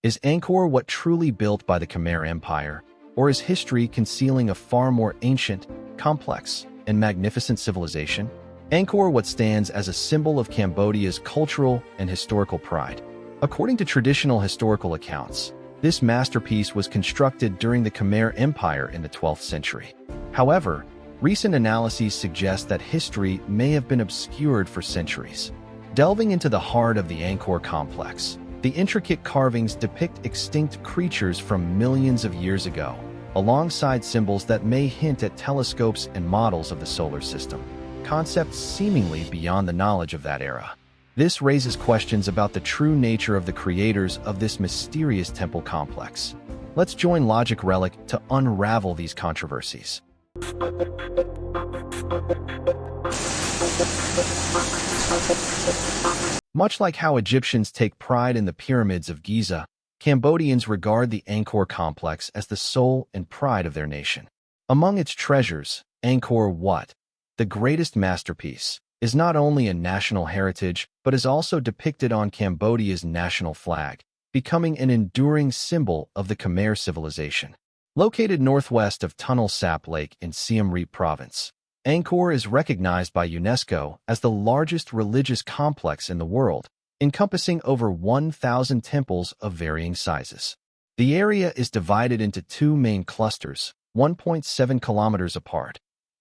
Is Angkor Wat truly built by the Khmer Empire, or is history concealing a far more ancient, complex, and magnificent civilization? Angkor Wat stands as a symbol of Cambodia's cultural and historical pride. According to traditional historical accounts, this masterpiece was constructed during the Khmer Empire in the 12th century. However, recent analyses suggest that history may have been obscured for centuries. Delving into the heart of the Angkor complex, the intricate carvings depict extinct creatures from millions of years ago, alongside symbols that may hint at telescopes and models of the solar system, concepts seemingly beyond the knowledge of that era. This raises questions about the true nature of the creators of this mysterious temple complex. Let's join Logic Relic to unravel these controversies. Much like how Egyptians take pride in the Pyramids of Giza, Cambodians regard the Angkor complex as the soul and pride of their nation. Among its treasures, Angkor Wat, the greatest masterpiece, is not only a national heritage but is also depicted on Cambodia's national flag, becoming an enduring symbol of the Khmer civilization. Located northwest of Tunnel Sap Lake in Siem Reap Province, Angkor is recognized by UNESCO as the largest religious complex in the world, encompassing over 1,000 temples of varying sizes. The area is divided into two main clusters, 1.7 kilometers apart: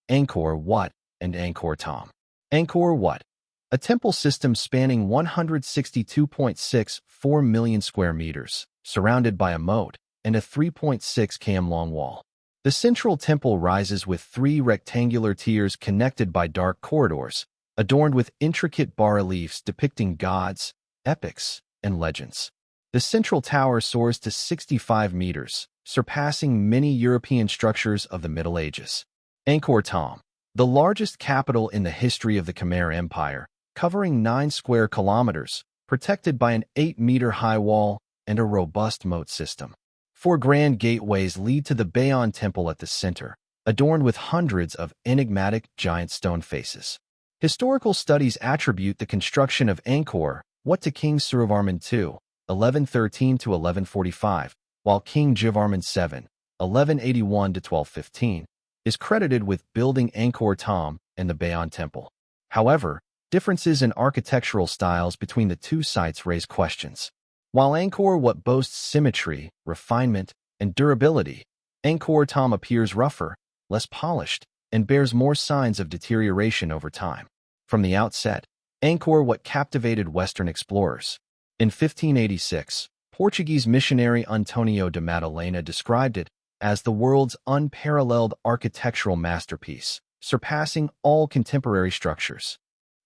Angkor Wat and Angkor Thom. Angkor Wat, a temple system spanning 162.64 million square meters, surrounded by a moat and a 3.6 km long wall. The central temple rises with three rectangular tiers connected by dark corridors, adorned with intricate bas-reliefs depicting gods, epics, and legends. The central tower soars to 65 meters, surpassing many European structures of the Middle Ages. Angkor Thom, the largest capital in the history of the Khmer Empire, covering 9 square kilometers, protected by an 8-meter-high wall and a robust moat system. 4 grand gateways lead to the Bayon Temple at the center, adorned with hundreds of enigmatic giant stone faces. Historical studies attribute the construction of Angkor Wat to King Suryavarman II, 1113–1145, while King Jivarman VII, 1181–1215, is credited with building Angkor Thom and the Bayon Temple. However, differences in architectural styles between the two sites raise questions. While Angkor Wat boasts symmetry, refinement, and durability, Angkor Thom appears rougher, less polished, and bears more signs of deterioration over time. From the outset, Angkor Wat captivated Western explorers. In 1586, Portuguese missionary Antonio de Madalena described it as the world's unparalleled architectural masterpiece, surpassing all contemporary structures.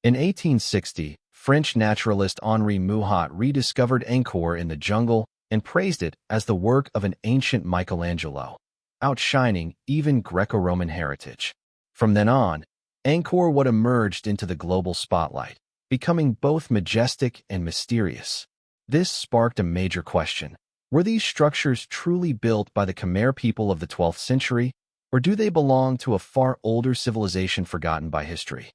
In 1860, French naturalist Henri Mouhot rediscovered Angkor in the jungle and praised it as the work of an ancient Michelangelo, outshining even Greco-Roman heritage. From then on, Angkor Wat emerged into the global spotlight, becoming both majestic and mysterious. This sparked a major question. Were these structures truly built by the Khmer people of the 12th century, or do they belong to a far older civilization forgotten by history?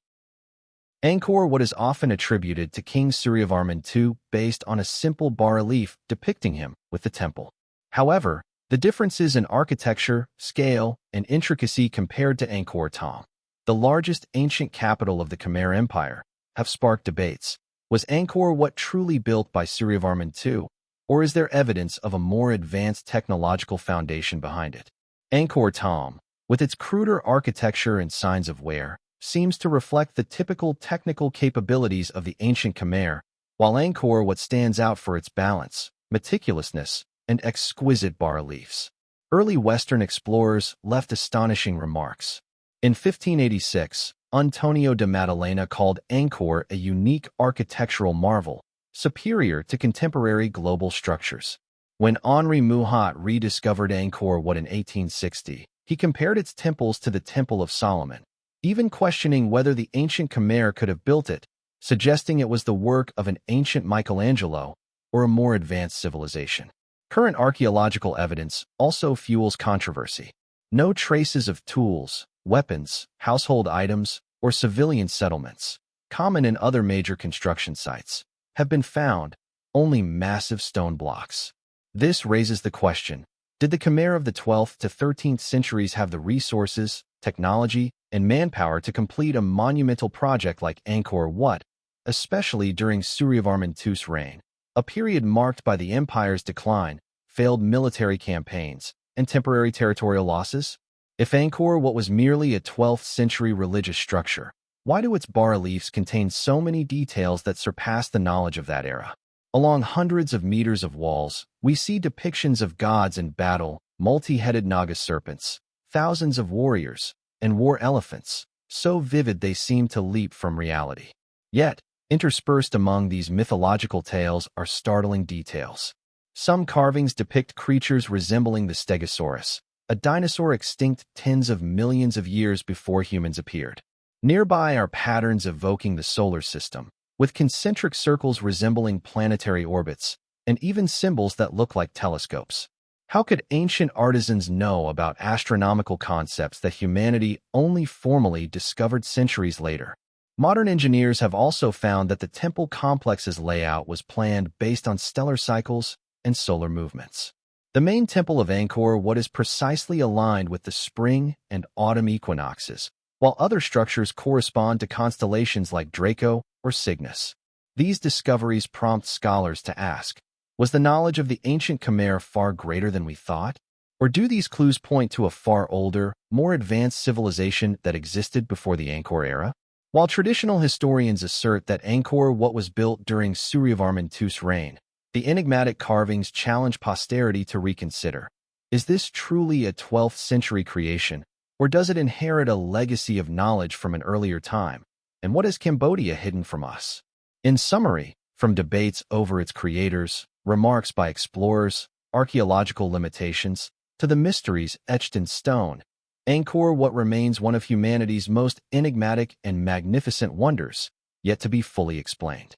Angkor Wat is often attributed to King Suryavarman II based on a simple bas-relief depicting him with the temple. However, the differences in architecture, scale, and intricacy compared to Angkor Thom, the largest ancient capital of the Khmer Empire, have sparked debates. Was Angkor Wat truly built by Suryavarman II, or is there evidence of a more advanced technological foundation behind it? Angkor Thom, with its cruder architecture and signs of wear, seems to reflect the typical technical capabilities of the ancient Khmer, while Angkor Wat stands out for its balance, meticulousness, and exquisite bas-reliefs. Early Western explorers left astonishing remarks. In 1586, Antonio de Madalena called Angkor a unique architectural marvel, superior to contemporary global structures. When Henri Mouhot rediscovered Angkor Wat in 1860, he compared its temples to the Temple of Solomon, even questioning whether the ancient Khmer could have built it, suggesting it was the work of an ancient Michelangelo or a more advanced civilization. Current archaeological evidence also fuels controversy. No traces of tools, weapons, household items, or civilian settlements, common in other major construction sites, have been found, only massive stone blocks. This raises the question, did the Khmer of the 12th to 13th centuries have the resources, technology, and manpower to complete a monumental project like Angkor Wat, especially during Suryavarman II's reign, a period marked by the empire's decline, failed military campaigns, and temporary territorial losses? If Angkor Wat was merely a 12th century religious structure, why do its bas-reliefs contain so many details that surpass the knowledge of that era? Along hundreds of meters of walls, we see depictions of gods in battle, multi-headed Naga serpents, thousands of warriors, and war elephants, so vivid they seem to leap from reality. Yet, interspersed among these mythological tales are startling details. Some carvings depict creatures resembling the Stegosaurus, a dinosaur extinct tens of millions of years before humans appeared. Nearby are patterns evoking the solar system, with concentric circles resembling planetary orbits, and even symbols that look like telescopes. How could ancient artisans know about astronomical concepts that humanity only formally discovered centuries later? Modern engineers have also found that the temple complex's layout was planned based on stellar cycles and solar movements. The main temple of Angkor Wat is precisely aligned with the spring and autumn equinoxes, while other structures correspond to constellations like Draco or Cygnus. These discoveries prompt scholars to ask, was the knowledge of the ancient Khmer far greater than we thought? Or do these clues point to a far older, more advanced civilization that existed before the Angkor era? While traditional historians assert that Angkor Wat was built during Suryavarman II's reign, the enigmatic carvings challenge posterity to reconsider. Is this truly a 12th century creation, or does it inherit a legacy of knowledge from an earlier time? And what has Cambodia hidden from us? In summary, from debates over its creators, remarks by explorers, archaeological limitations, to the mysteries etched in stone, Angkor Wat remains one of humanity's most enigmatic and magnificent wonders, yet to be fully explained.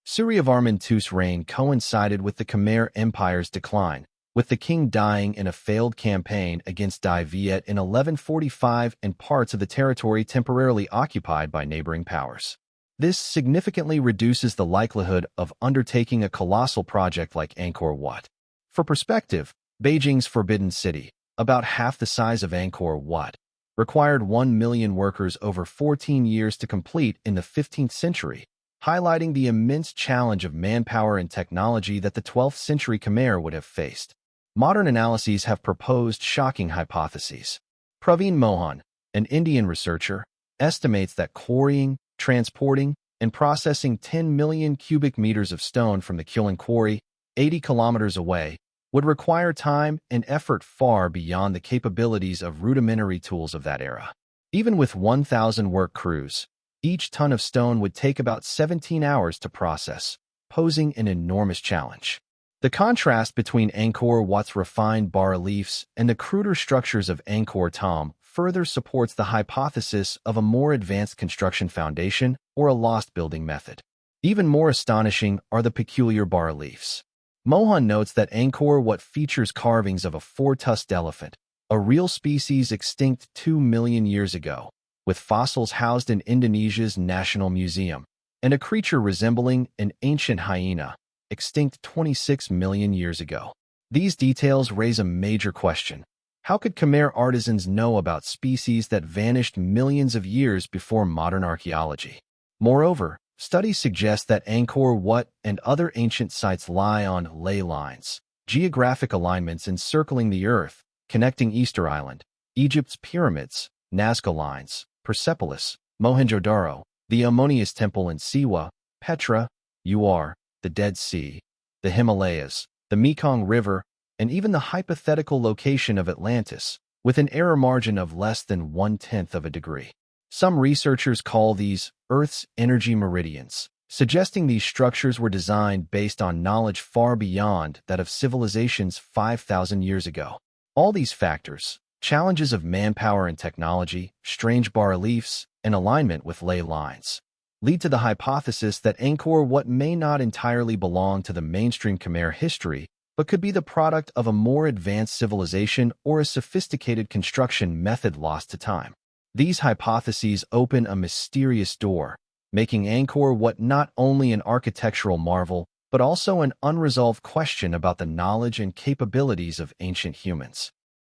Suryavarman II's reign coincided with the Khmer Empire's decline, with the king dying in a failed campaign against Dai Viet in 1145 and parts of the territory temporarily occupied by neighboring powers. This significantly reduces the likelihood of undertaking a colossal project like Angkor Wat. For perspective, Beijing's Forbidden City, about half the size of Angkor Wat, required 1 million workers over 14 years to complete in the 15th century, highlighting the immense challenge of manpower and technology that the 12th century Khmer would have faced. Modern analyses have proposed shocking hypotheses. Praveen Mohan, an Indian researcher, estimates that quarrying, transporting, and processing 10 million cubic meters of stone from the Kyulin quarry, 80 kilometers away, would require time and effort far beyond the capabilities of rudimentary tools of that era. Even with 1,000 work crews, each ton of stone would take about 17 hours to process, posing an enormous challenge. The contrast between Angkor Wat's refined bas-reliefs and the cruder structures of Angkor Thom further supports the hypothesis of a more advanced construction foundation or a lost building method. Even more astonishing are the peculiar bas-reliefs. Mohan notes that Angkor Wat features carvings of a four-tusked elephant, a real species extinct 2 million years ago, with fossils housed in Indonesia's National Museum, and a creature resembling an ancient hyena, extinct 26 million years ago. These details raise a major question. How could Khmer artisans know about species that vanished millions of years before modern archaeology? Moreover, studies suggest that Angkor Wat and other ancient sites lie on ley lines, geographic alignments encircling the Earth, connecting Easter Island, Egypt's pyramids, Nazca lines, Persepolis, Mohenjo-Daro, the Ammonius Temple in Siwa, Petra, Uar, the Dead Sea, the Himalayas, the Mekong River, and even the hypothetical location of Atlantis, with an error margin of less than 1/10 of a degree. Some researchers call these Earth's energy meridians, suggesting these structures were designed based on knowledge far beyond that of civilizations 5,000 years ago. All these factors, challenges of manpower and technology, strange bas-reliefs, and alignment with ley lines, lead to the hypothesis that Angkor Wat may not entirely belong to the mainstream Khmer history, but could be the product of a more advanced civilization or a sophisticated construction method lost to time. These hypotheses open a mysterious door, making Angkor Wat not only an architectural marvel, but also an unresolved question about the knowledge and capabilities of ancient humans.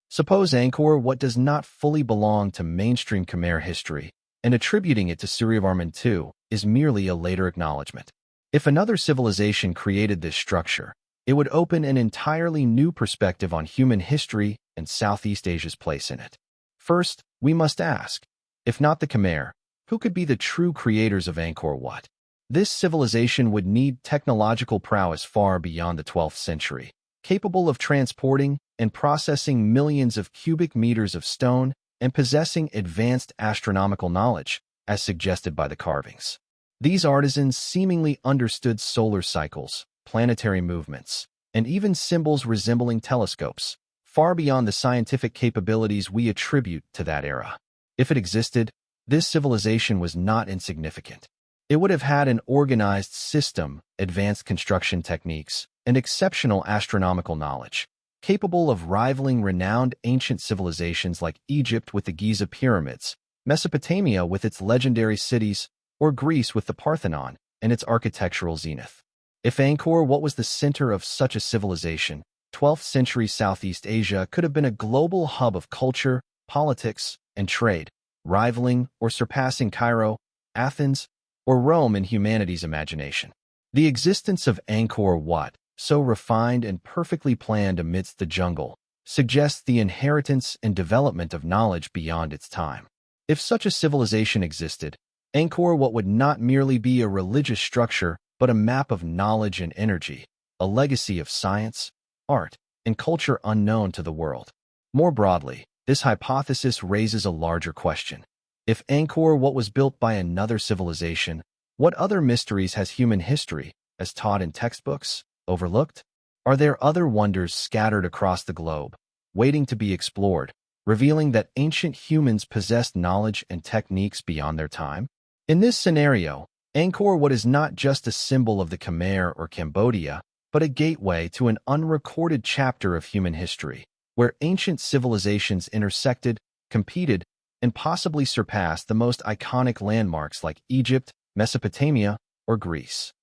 Suppose Angkor Wat does not fully belong to mainstream Khmer history, and attributing it to Suryavarman II is merely a later acknowledgement. If another civilization created this structure, it would open an entirely new perspective on human history and Southeast Asia's place in it. First, we must ask, if not the Khmer, who could be the true creators of Angkor Wat? This civilization would need technological prowess far beyond the 12th century, capable of transporting and processing millions of cubic meters of stone and possessing advanced astronomical knowledge, as suggested by the carvings. These artisans seemingly understood solar cycles, planetary movements, and even symbols resembling telescopes, far beyond the scientific capabilities we attribute to that era. If it existed, this civilization was not insignificant. It would have had an organized system, advanced construction techniques, and exceptional astronomical knowledge, capable of rivaling renowned ancient civilizations like Egypt with the Giza pyramids, Mesopotamia with its legendary cities, or Greece with the Parthenon and its architectural zenith. If Angkor Wat was the center of such a civilization, 12th century Southeast Asia could have been a global hub of culture, politics, and trade, rivaling or surpassing Cairo, Athens, or Rome in humanity's imagination. The existence of Angkor Wat, so refined and perfectly planned amidst the jungle, suggests the inheritance and development of knowledge beyond its time. If such a civilization existed, Angkor Wat would not merely be a religious structure, but a map of knowledge and energy, a legacy of science, art, and culture unknown to the world. More broadly, this hypothesis raises a larger question. If Angkor Wat was built by another civilization, what other mysteries has human history, as taught in textbooks, overlooked? Are there other wonders scattered across the globe, waiting to be explored, revealing that ancient humans possessed knowledge and techniques beyond their time? In this scenario, Angkor Wat is not just a symbol of the Khmer or Cambodia, but a gateway to an unrecorded chapter of human history, where ancient civilizations intersected, competed, and possibly surpassed the most iconic landmarks like Egypt, Mesopotamia, or Greece.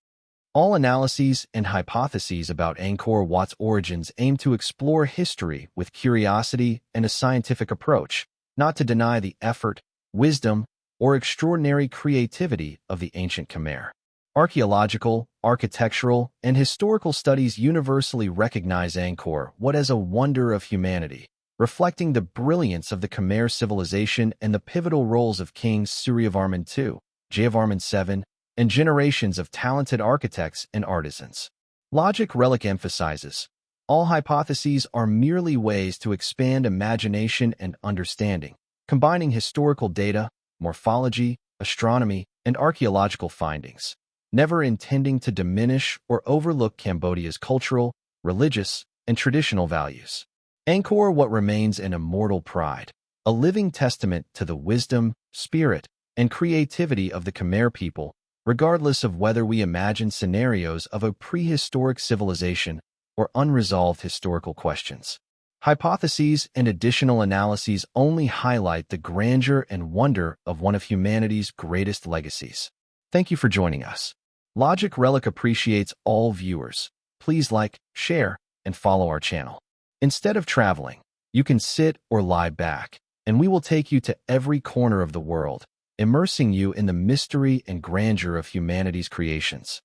All analyses and hypotheses about Angkor Wat's origins aim to explore history with curiosity and a scientific approach, not to deny the effort, wisdom, or extraordinary creativity of the ancient Khmer. Archaeological, architectural, and historical studies universally recognize Angkor Wat as a wonder of humanity, reflecting the brilliance of the Khmer civilization and the pivotal roles of kings Suryavarman II, Jayavarman VII, and generations of talented architects and artisans. Logic Relic emphasizes, all hypotheses are merely ways to expand imagination and understanding, combining historical data, morphology, astronomy, and archaeological findings, never intending to diminish or overlook Cambodia's cultural, religious, and traditional values. Angkor Wat remains an immortal pride, a living testament to the wisdom, spirit, and creativity of the Khmer people, regardless of whether we imagine scenarios of a prehistoric civilization or unresolved historical questions. Hypotheses and additional analyses only highlight the grandeur and wonder of one of humanity's greatest legacies. Thank you for joining us. Logic Relic appreciates all viewers. Please like, share, and follow our channel. Instead of traveling, you can sit or lie back, and we will take you to every corner of the world, immersing you in the mystery and grandeur of humanity's creations.